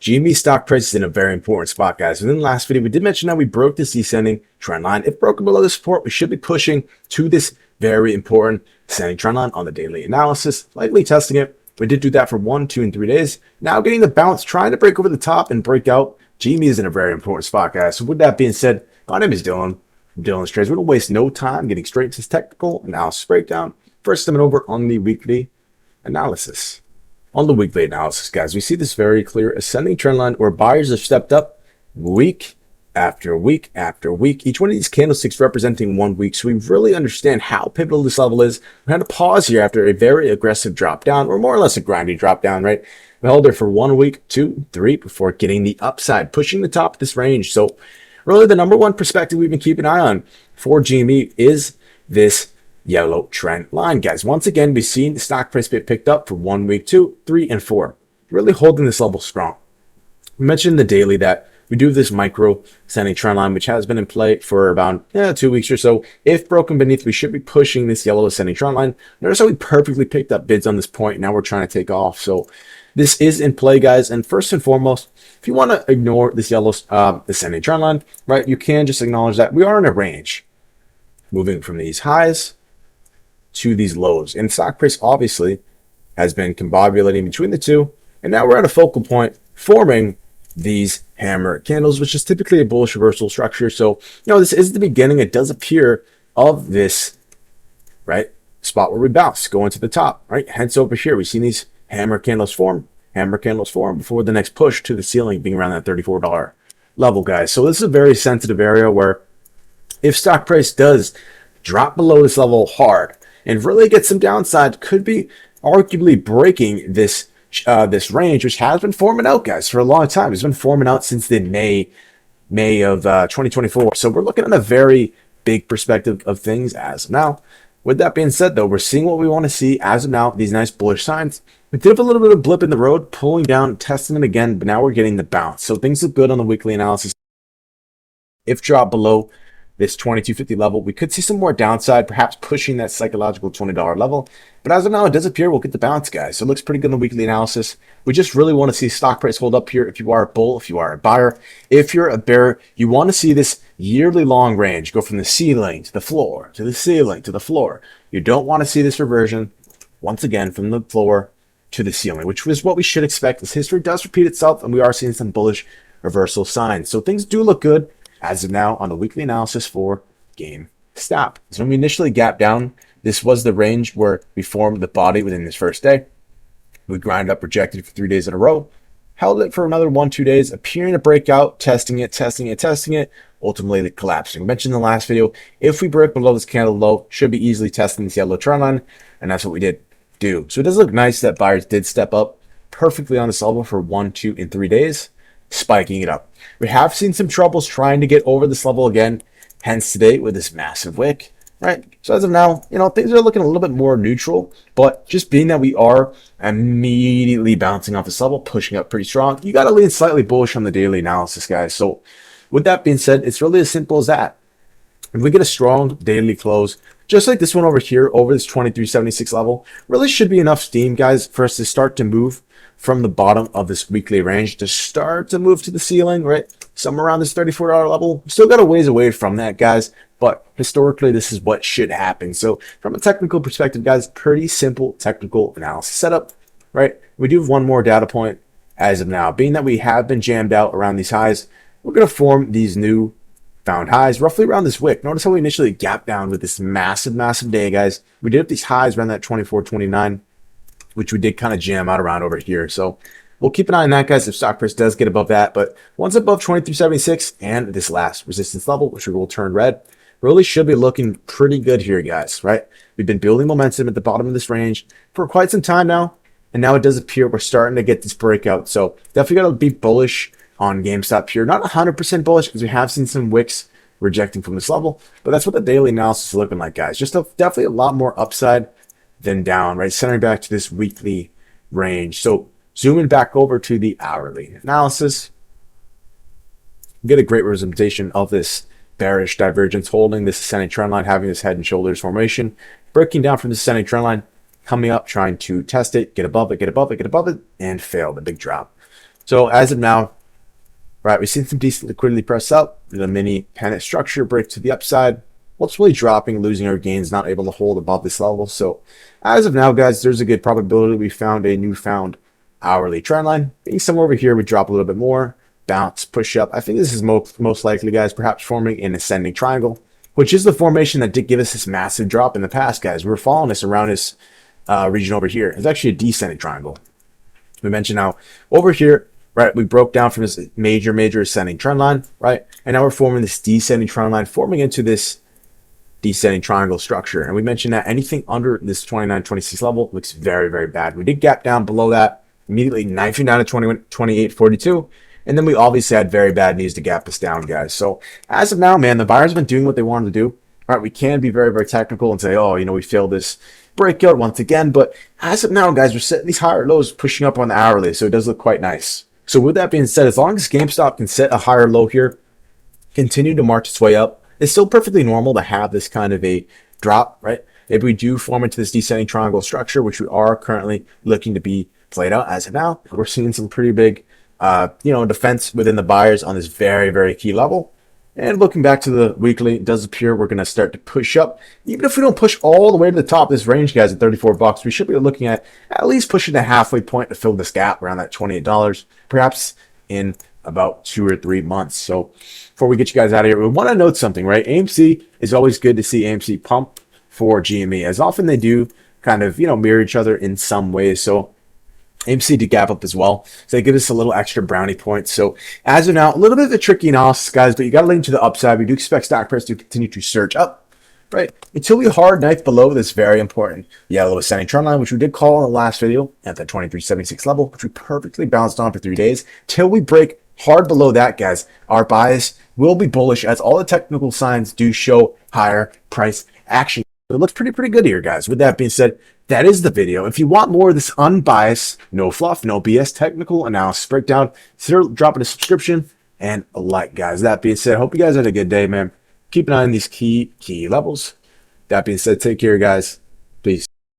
GME stock price is in a very important spot, guys. Within the last video, we did mention that we broke this descending trend line. If broken below the support, we should be pushing to this very important descending trend line on the daily analysis, likely testing it. We did do that for 1, 2, and 3 days. Now getting the bounce, trying to break over the top and break out. GME is in a very important spot, guys. So with that being said, my name is Dylan from Dylan's Trades. We're going to waste no time getting straight to this technical analysis breakdown. First, coming over on the weekly analysis. On the weekly analysis, guys, we see this very clear ascending trend line where buyers have stepped up week after week after week. Each one of these candlesticks representing 1 week. So we really understand how pivotal this level is. We had to pause here after a very aggressive drop down, or more or less a grindy drop down, right? We held there for 1 week, 2, 3 before getting the upside, pushing the top of this range. So really the number one perspective we've been keeping an eye on for GME is this yellow trend line, guys. Once again, we've seen the stock price get picked up for 1 week, 2, 3, and 4. Really holding this level strong. We mentioned in the daily that we do this micro ascending trend line, which has been in play for about 2 weeks or so. If broken beneath, we should be pushing this yellow ascending trend line. Notice how we perfectly picked up bids on this point. Now we're trying to take off. So this is in play, guys. And first and foremost, if you want to ignore this yellow ascending trend line, right, you can just acknowledge that we are in a range, moving from these highs to these lows, and stock price obviously has been combobulating between the two, and now we're at a focal point forming these hammer candles, which is typically a bullish reversal structure. So this is the beginning, it does appear, of this right spot where we bounce going to the top, right? Hence over here we've seen these hammer candles form before the next push to the ceiling being around that $34 level, guys. So this is a very sensitive area where if stock price does drop below this level hard and really get some downside, could be arguably breaking this this range, which has been forming out, guys, for a long time. It's been forming out since the May of 2024. So we're looking at a very big perspective of things as of now. With that being said, though, we're seeing what we want to see as of now. These nice bullish signs. We did have a little bit of blip in the road, pulling down, testing it again, but now we're getting the bounce. So things look good on the weekly analysis. If drop below this 2250 level, we could see some more downside, perhaps pushing that psychological $20 level. But as of now, it does appear we'll get the bounce, guys. So it looks pretty good in the weekly analysis. We just really want to see stock price hold up here. If you are a bull, if you are a buyer, if you're a bear, you want to see this yearly long range go from the ceiling to the floor, to the ceiling to the floor. You don't want to see this reversion, once again, from the floor to the ceiling, which is what we should expect, as history does repeat itself, and we are seeing some bullish reversal signs. So things do look good as of now on the weekly analysis for GameStop. So when we initially gapped down, this was the range where we formed the body within this first day. We grinded up, rejected for 3 days in a row, held it for another 1, 2 days, appearing to break out, testing it, ultimately collapsing. I mentioned in the last video, if we break below this candle low, should be easily testing this yellow trend line, and that's what we did do. So it does look nice that buyers did step up perfectly on this level for 1, 2, and 3 days, spiking it up. We have seen some troubles trying to get over this level again, hence today with this massive wick, right? So as of now, things are looking a little bit more neutral, but just being that we are immediately bouncing off this level, pushing up pretty strong, you got to lean slightly bullish on the daily analysis, guys. So with that being said, it's really as simple as that. If we get a strong daily close, just like this one over here, over this 2376 level, really should be enough steam, guys, for us to start to move from the bottom of this weekly range to start to move to the ceiling, right? Somewhere around this $34 level. Still got a ways away from that, guys, but historically, this is what should happen. So from a technical perspective, guys, pretty simple technical analysis setup, right? We do have one more data point as of now. Being that we have been jammed out around these highs, we're going to form these new found highs roughly around this wick. Notice how we initially gapped down with this massive day, guys. We did have these highs around that 24.29, which we did kind of jam out around over here. So we'll keep an eye on that, guys, if stock price does get above that. But once above 2376 and this last resistance level, which we will turn red, really should be looking pretty good here, guys, right? We've been building momentum at the bottom of this range for quite some time now, and now it does appear we're starting to get this breakout. So definitely got to be bullish on GameStop here. Not 100% bullish because we have seen some wicks rejecting from this level, but that's what the daily analysis is looking like, guys. Just definitely a lot more upside than down, right? Centering back to this weekly range. So zooming back over to the hourly analysis, get a great representation of this bearish divergence, holding this ascending trend line, having this head and shoulders formation, breaking down from the ascending trend line, coming up, trying to test it, get above it, and fail the big drop. So as of now, right, we've seen some decent liquidity press up, the mini panic structure break to the upside, ultimately dropping, losing our gains, not able to hold above this level. So as of now, guys, there's a good probability we found a newfound hourly trend line. Being somewhere over here, we drop a little bit more, bounce, push up. I think this is most likely, guys, perhaps forming an ascending triangle, which is the formation that did give us this massive drop in the past, guys. We were following this around this region over here. It's actually a descending triangle. We mentioned now over here, right, we broke down from this major ascending trend line, right? And now we're forming this descending trend line, forming into this descending triangle structure. And we mentioned that anything under this 29.26 level looks very bad. We did gap down below that, immediately knifing down to 28.42. And then we obviously had very bad news to gap us down, guys. So as of now, man, the buyers have been doing what they wanted to do. All right, we can be very technical and say, oh, we failed this breakout once again. But as of now, guys, we're setting these higher lows, pushing up on the hourly. So it does look quite nice. So with that being said, as long as GameStop can set a higher low here, continue to march its way up, it's still perfectly normal to have this kind of a drop, right? If we do form into this descending triangle structure, which we are currently looking to be played out as of now, we're seeing some pretty big, defense within the buyers on this very key level. And looking back to the weekly, it does appear we're going to start to push up. Even if we don't push all the way to the top of this range, guys, at $34, we should be looking at least pushing the halfway point to fill this gap around that $28, perhaps in about 2 or 3 months. So before we get you guys out of here, we want to note something, right? AMC is always good to see AMC pump for GME, as often they do kind of, mirror each other in some ways. So AMC did gap up as well. So they give us a little extra brownie points. So as of now, a little bit of a tricky analysis, guys, but you got to link to the upside. We do expect stock price to continue to surge up, right? Until we hard knife below this very important yellow ascending trend line, which we did call in the last video at that 23.76 level, which we perfectly bounced on for 3 days. Till we break hard below that, guys, our bias will be bullish as all the technical signs do show higher price action. It looks pretty good here, guys. With that being said, that is the video. If you want more of this unbiased, no fluff, no BS technical analysis breakdown, consider dropping a subscription and a like, guys. That being said, hope you guys had a good day, man. Keep an eye on these key levels. That being said, take care, guys. Peace.